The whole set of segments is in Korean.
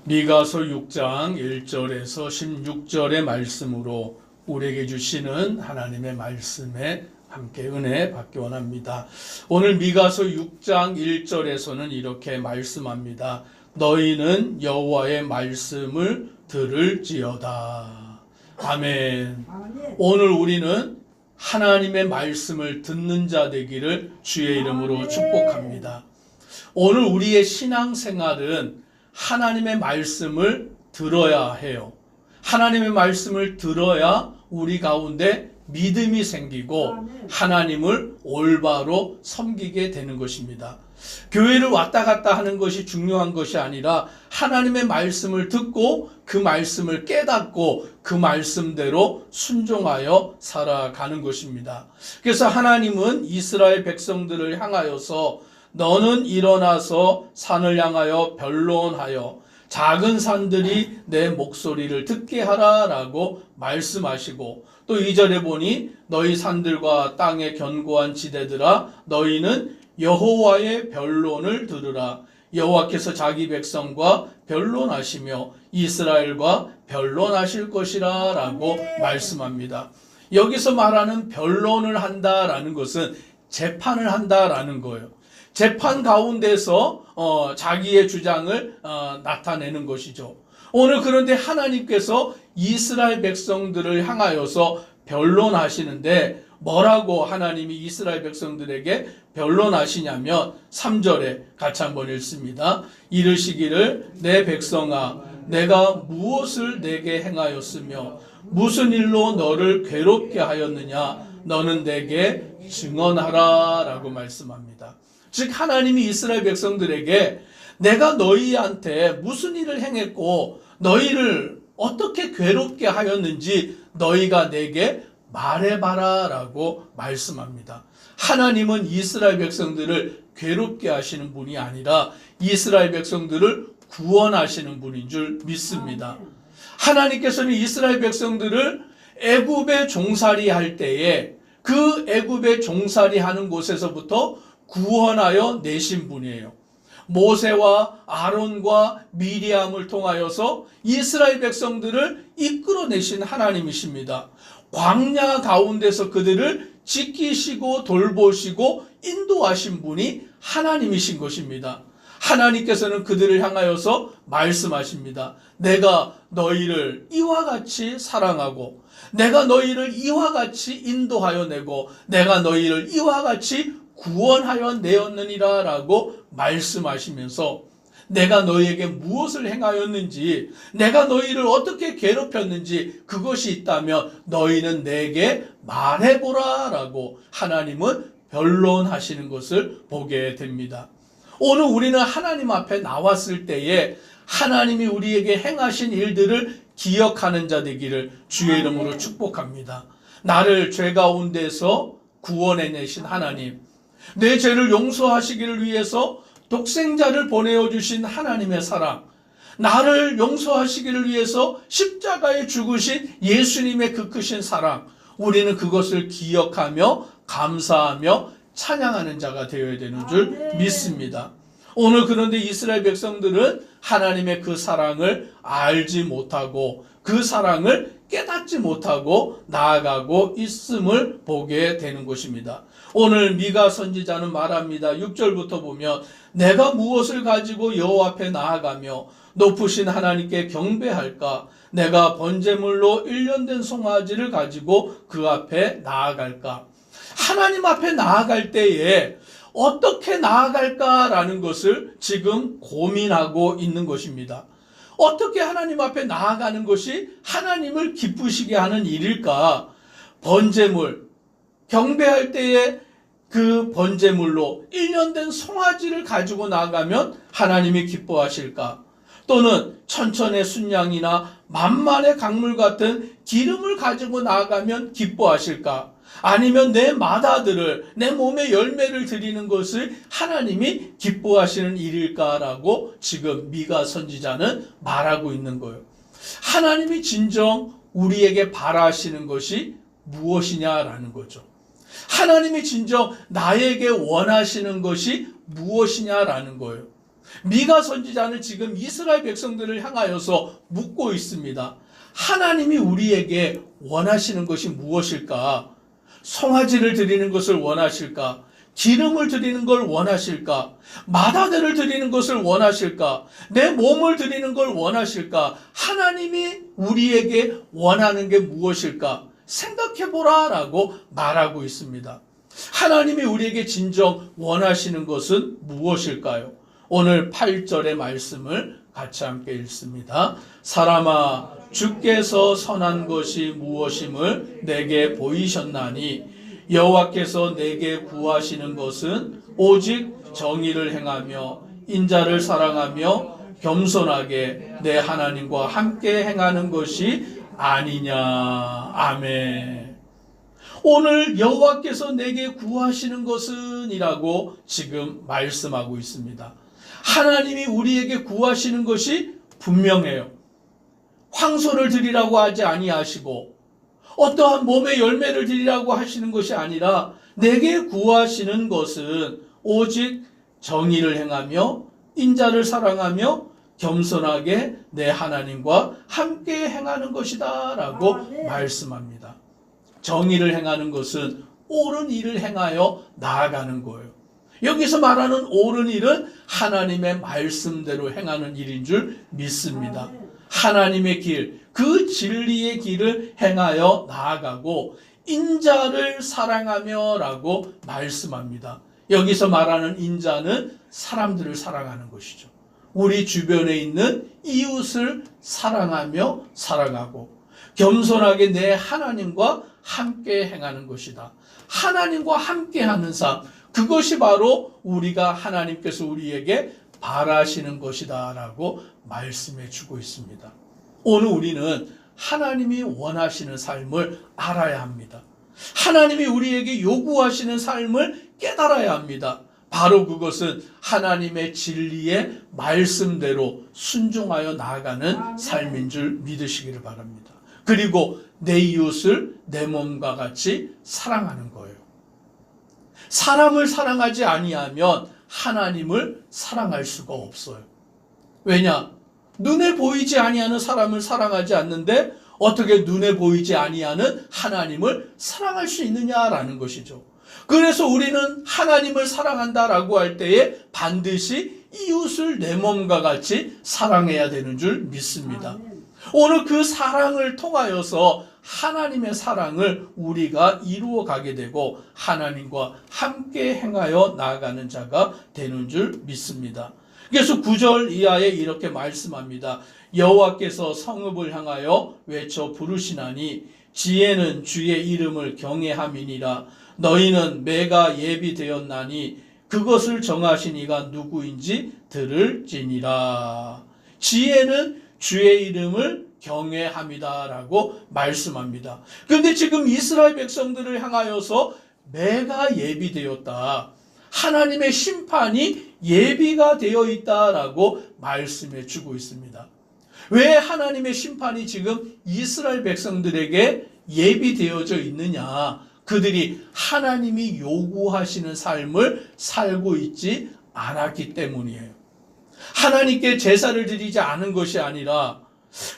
미가서 6장 1절에서 16절의 말씀으로 우리에게 주시는 하나님의 말씀에 함께 은혜 받기 원합니다. 오늘 미가서 6장 1절에서는 이렇게 말씀합니다. 너희는 여호와의 말씀을 들을지어다. 아멘. 오늘 우리는 하나님의 말씀을 듣는 자 되기를 주의 이름으로 축복합니다. 오늘 우리의 신앙생활은 하나님의 말씀을 들어야 해요. 하나님의 말씀을 들어야 우리 가운데 믿음이 생기고 하나님을 올바로 섬기게 되는 것입니다. 교회를 왔다 갔다 하는 것이 중요한 것이 아니라 하나님의 말씀을 듣고 그 말씀을 깨닫고 그 말씀대로 순종하여 살아가는 것입니다. 그래서 하나님은 이스라엘 백성들을 향하여서 너는 일어나서 산을 향하여 변론하여 작은 산들이 내 목소리를 듣게 하라 라고 말씀하시고, 또 2절에 보니 너희 산들과 땅의 견고한 지대들아 너희는 여호와의 변론을 들으라. 여호와께서 자기 백성과 변론하시며 이스라엘과 변론하실 것이라 라고 말씀합니다. 여기서 말하는 변론을 한다라는 것은 재판을 한다라는 거예요. 재판 가운데서 자기의 주장을 나타내는 것이죠. 오늘 그런데 하나님께서 이스라엘 백성들을 향하여서 변론하시는데 뭐라고 하나님이 이스라엘 백성들에게 변론하시냐면 3절에 같이 한번 읽습니다. 이르시기를 내 백성아 내가 무엇을 내게 행하였으며 무슨 일로 너를 괴롭게 하였느냐 너는 내게 증언하라 라고 말씀합니다. 즉 하나님이 이스라엘 백성들에게 내가 너희한테 무슨 일을 행했고 너희를 어떻게 괴롭게 하였는지 너희가 내게 말해봐라 라고 말씀합니다. 하나님은 이스라엘 백성들을 괴롭게 하시는 분이 아니라 이스라엘 백성들을 구원하시는 분인 줄 믿습니다. 하나님께서는 이스라엘 백성들을 애굽에 종살이 할 때에 그 애굽에 종살이 하는 곳에서부터 구원하여 내신 분이에요. 모세와 아론과 미리암을 통하여서 이스라엘 백성들을 이끌어내신 하나님이십니다. 광야 가운데서 그들을 지키시고 돌보시고 인도하신 분이 하나님이신 것입니다. 하나님께서는 그들을 향하여서 말씀하십니다. 내가 너희를 이와 같이 사랑하고 내가 너희를 이와 같이 인도하여 내고 내가 너희를 이와 같이 구원하여 내었느니라 라고 말씀하시면서 내가 너희에게 무엇을 행하였는지 내가 너희를 어떻게 괴롭혔는지 그것이 있다면 너희는 내게 말해보라 라고 하나님은 변론하시는 것을 보게 됩니다. 오늘 우리는 하나님 앞에 나왔을 때에 하나님이 우리에게 행하신 일들을 기억하는 자 되기를 주의 이름으로 축복합니다. 나를 죄 가운데서 구원해내신 하나님, 내 죄를 용서하시기를 위해서 독생자를 보내어 주신 하나님의 사랑, 나를 용서하시기를 위해서 십자가에 죽으신 예수님의 그 크신 사랑, 우리는 그것을 기억하며 감사하며 찬양하는 자가 되어야 되는 줄 믿습니다. 오늘 그런데 이스라엘 백성들은 하나님의 그 사랑을 알지 못하고 그 사랑을 깨닫지 못하고 나아가고 있음을 보게 되는 것입니다. 오늘 미가 선지자는 말합니다. 6절부터 보면 내가 무엇을 가지고 여호와 앞에 나아가며 높으신 하나님께 경배할까? 내가 번제물로 1년 된 송아지를 가지고 그 앞에 나아갈까? 하나님 앞에 나아갈 때에 어떻게 나아갈까라는 것을 지금 고민하고 있는 것입니다. 어떻게 하나님 앞에 나아가는 것이 하나님을 기쁘시게 하는 일일까? 번제물, 경배할 때에 그 번제물로 1년 된 송아지를 가지고 나가면 하나님이 기뻐하실까? 또는 천천의 순양이나 만만의 강물 같은 기름을 가지고 나가면 기뻐하실까? 아니면 내 맏아들을, 내 몸의 열매를 드리는 것을 하나님이 기뻐하시는 일일까라고 지금 미가 선지자는 말하고 있는 거예요. 하나님이 진정 우리에게 바라시는 것이 무엇이냐라는 거죠. 하나님이 진정 나에게 원하시는 것이 무엇이냐라는 거예요. 미가 선지자는 지금 이스라엘 백성들을 향하여서 묻고 있습니다. 하나님이 우리에게 원하시는 것이 무엇일까? 송아지를 드리는 것을 원하실까? 기름을 드리는 걸 원하실까? 마다대를 드리는 것을 원하실까? 내 몸을 드리는 걸 원하실까? 하나님이 우리에게 원하는 게 무엇일까? 생각해보라 라고 말하고 있습니다. 하나님이 우리에게 진정 원하시는 것은 무엇일까요? 오늘 8절의 말씀을 같이 함께 읽습니다. 사람아, 주께서 선한 것이 무엇임을 내게 보이셨나니 여호와께서 내게 구하시는 것은 오직 정의를 행하며 인자를 사랑하며 겸손하게 내 하나님과 함께 행하는 것이 아니냐. 아멘. 오늘 여호와께서 내게 구하시는 것은 이라고 지금 말씀하고 있습니다. 하나님이 우리에게 구하시는 것이 분명해요. 황소를 드리라고 하지 아니하시고 어떠한 몸의 열매를 드리라고 하시는 것이 아니라 내게 구하시는 것은 오직 정의를 행하며 인자를 사랑하며 겸손하게 내 하나님과 함께 행하는 것이다 라고 말씀합니다. 정의를 행하는 것은 옳은 일을 행하여 나아가는 거예요. 여기서 말하는 옳은 일은 하나님의 말씀대로 행하는 일인 줄 믿습니다. 하나님의 길, 그 진리의 길을 행하여 나아가고 인자를 사랑하며 라고 말씀합니다. 여기서 말하는 인자는 사람들을 사랑하는 것이죠. 우리 주변에 있는 이웃을 사랑하며 사랑하고 겸손하게 내 하나님과 함께 행하는 것이다. 하나님과 함께하는 삶, 그것이 바로 우리가 하나님께서 우리에게 바라시는 것이다 라고 말씀해 주고 있습니다. 오늘 우리는 하나님이 원하시는 삶을 알아야 합니다. 하나님이 우리에게 요구하시는 삶을 깨달아야 합니다. 바로 그것은 하나님의 진리의 말씀대로 순종하여 나아가는 삶인 줄 믿으시기를 바랍니다. 그리고 내 이웃을 내 몸과 같이 사랑하는 거예요. 사람을 사랑하지 아니하면 하나님을 사랑할 수가 없어요. 왜냐? 눈에 보이지 아니하는 사람을 사랑하지 않는데 어떻게 눈에 보이지 아니하는 하나님을 사랑할 수 있느냐라는 것이죠. 그래서 우리는 하나님을 사랑한다라고 할 때에 반드시 이웃을 내 몸과 같이 사랑해야 되는 줄 믿습니다. 오늘 그 사랑을 통하여서 하나님의 사랑을 우리가 이루어 가게 되고 하나님과 함께 행하여 나아가는 자가 되는 줄 믿습니다. 그래서 9절 이하에 이렇게 말씀합니다. 여호와께서 성읍을 향하여 외쳐 부르시나니 지혜는 주의 이름을 경외함이니라. 너희는 매가 예비되었나니 그것을 정하신 이가 누구인지 들을지니라. 지혜는 주의 이름을 경외함이다 라고 말씀합니다. 그런데 지금 이스라엘 백성들을 향하여서 매가 예비되었다. 하나님의 심판이 예비가 되어 있다라고 말씀해 주고 있습니다. 왜 하나님의 심판이 지금 이스라엘 백성들에게 예비되어져 있느냐? 그들이 하나님이 요구하시는 삶을 살고 있지 않았기 때문이에요. 하나님께 제사를 드리지 않은 것이 아니라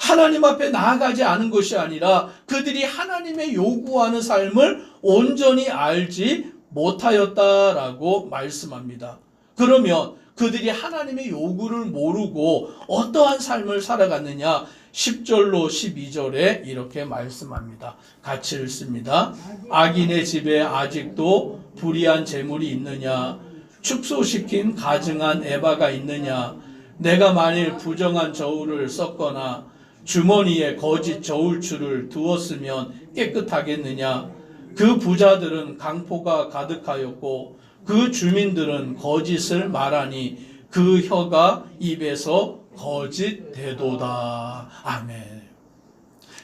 하나님 앞에 나아가지 않은 것이 아니라 그들이 하나님의 요구하는 삶을 온전히 알지 못하였다라고 말씀합니다. 그러면 그들이 하나님의 요구를 모르고 어떠한 삶을 살아갔느냐? 10절로 12절에 이렇게 말씀합니다. 같이 읽습니다. 악인의 집에 아직도 불의한 재물이 있느냐? 축소시킨 가증한 에바가 있느냐? 내가 만일 부정한 저울을 썼거나 주머니에 거짓 저울추를 두었으면 깨끗하겠느냐? 그 부자들은 강포가 가득하였고 그 주민들은 거짓을 말하니 그 혀가 입에서 거짓되도다. 아멘.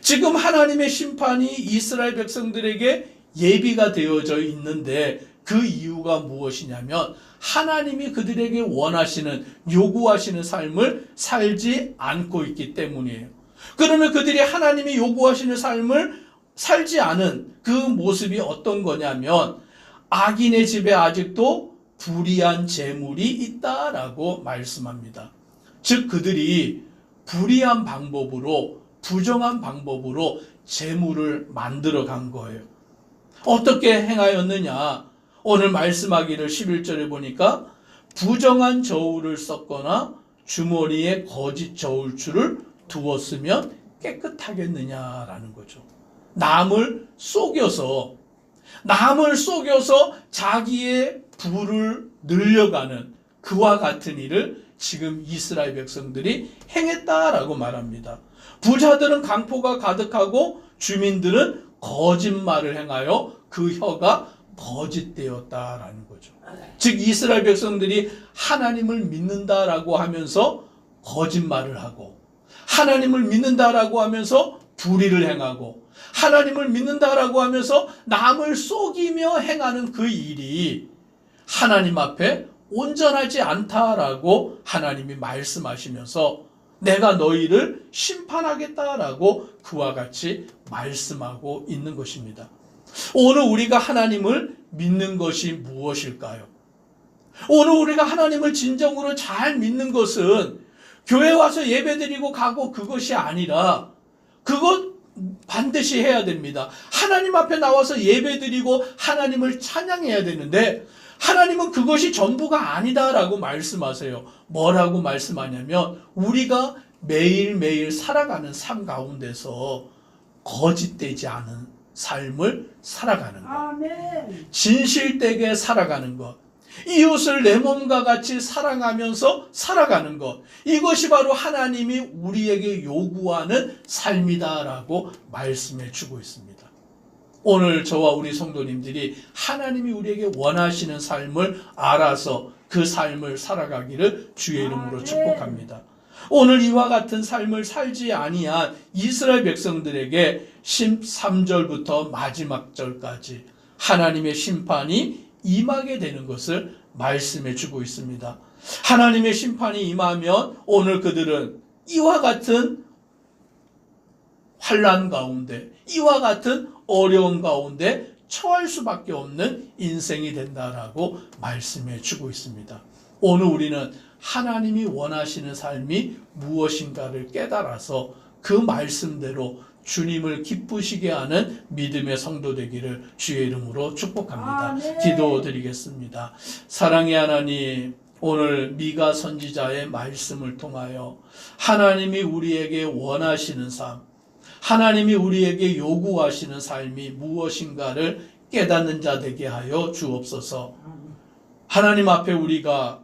지금 하나님의 심판이 이스라엘 백성들에게 예비가 되어져 있는데 그 이유가 무엇이냐면 하나님이 그들에게 원하시는 요구하시는 삶을 살지 않고 있기 때문이에요. 그러면 그들이 하나님이 요구하시는 삶을 살지 않은 그 모습이 어떤 거냐면 악인의 집에 아직도 불의한 재물이 있다라고 말씀합니다. 즉 그들이 불의한 방법으로, 부정한 방법으로 재물을 만들어 간 거예요. 어떻게 행하였느냐? 오늘 말씀하기를 11절에 보니까 부정한 저울을 썼거나 주머니에 거짓 저울추를 두었으면 깨끗하겠느냐라는 거죠. 남을 속여서 자기의 부를 늘려가는 그와 같은 일을 지금 이스라엘 백성들이 행했다라고 말합니다. 부자들은 강포가 가득하고 주민들은 거짓말을 행하여 그 혀가 거짓되었다라는 거죠. 즉 이스라엘 백성들이 하나님을 믿는다라고 하면서 거짓말을 하고, 하나님을 믿는다라고 하면서 불의를 행하고, 하나님을 믿는다라고 하면서 남을 속이며 행하는 그 일이 하나님 앞에 온전하지 않다라고 하나님이 말씀하시면서 내가 너희를 심판하겠다라고 그와 같이 말씀하고 있는 것입니다. 오늘 우리가 하나님을 믿는 것이 무엇일까요? 오늘 우리가 하나님을 진정으로 잘 믿는 것은 교회 와서 예배드리고 가고 그것이 아니라, 그것 반드시 해야 됩니다. 하나님 앞에 나와서 예배드리고 하나님을 찬양해야 되는데 하나님은 그것이 전부가 아니다라고 말씀하세요. 뭐라고 말씀하냐면 우리가 매일매일 살아가는 삶 가운데서 거짓되지 않은 삶을 살아가는 것, 아멘. 진실되게 살아가는 것, 이웃을 내 몸과 같이 사랑하면서 살아가는 것, 이것이 바로 하나님이 우리에게 요구하는 삶이다라고 말씀해 주고 있습니다. 오늘 저와 우리 성도님들이 하나님이 우리에게 원하시는 삶을 알아서 그 삶을 살아가기를 주의 이름으로 축복합니다. 오늘 이와 같은 삶을 살지 아니한 이스라엘 백성들에게 13절부터 마지막 절까지 하나님의 심판이 임하게 되는 것을 말씀해 주고 있습니다. 하나님의 심판이 임하면 오늘 그들은 이와 같은 환난 가운데, 이와 같은 어려운 가운데 처할 수밖에 없는 인생이 된다라고 말씀해 주고 있습니다. 오늘 우리는 하나님이 원하시는 삶이 무엇인가를 깨달아서 그 말씀대로 주님을 기쁘시게 하는 믿음의 성도 되기를 주의 이름으로 축복합니다. 아멘. 기도드리겠습니다. 사랑의 하나님, 오늘 미가 선지자의 말씀을 통하여 하나님이 우리에게 원하시는 삶, 하나님이 우리에게 요구하시는 삶이 무엇인가를 깨닫는 자 되게 하여 주옵소서. 하나님 앞에 우리가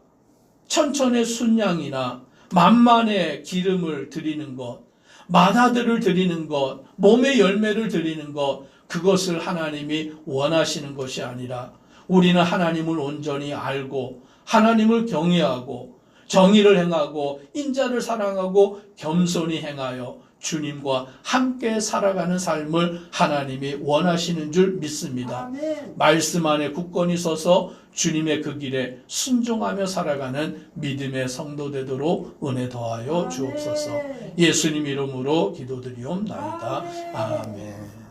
천천의 순양이나 만만의 기름을 드리는 것, 마다들을 드리는 것, 몸의 열매를 드리는 것, 그것을 하나님이 원하시는 것이 아니라 우리는 하나님을 온전히 알고 하나님을 경외하고 정의를 행하고 인자를 사랑하고 겸손히 행하여 주님과 함께 살아가는 삶을 하나님이 원하시는 줄 믿습니다. 아멘. 말씀 안에 굳건히 서서 주님의 그 길에 순종하며 살아가는 믿음의 성도 되도록 은혜 더하여 주옵소서. 예수님 이름으로 기도드리옵나이다. 아멘.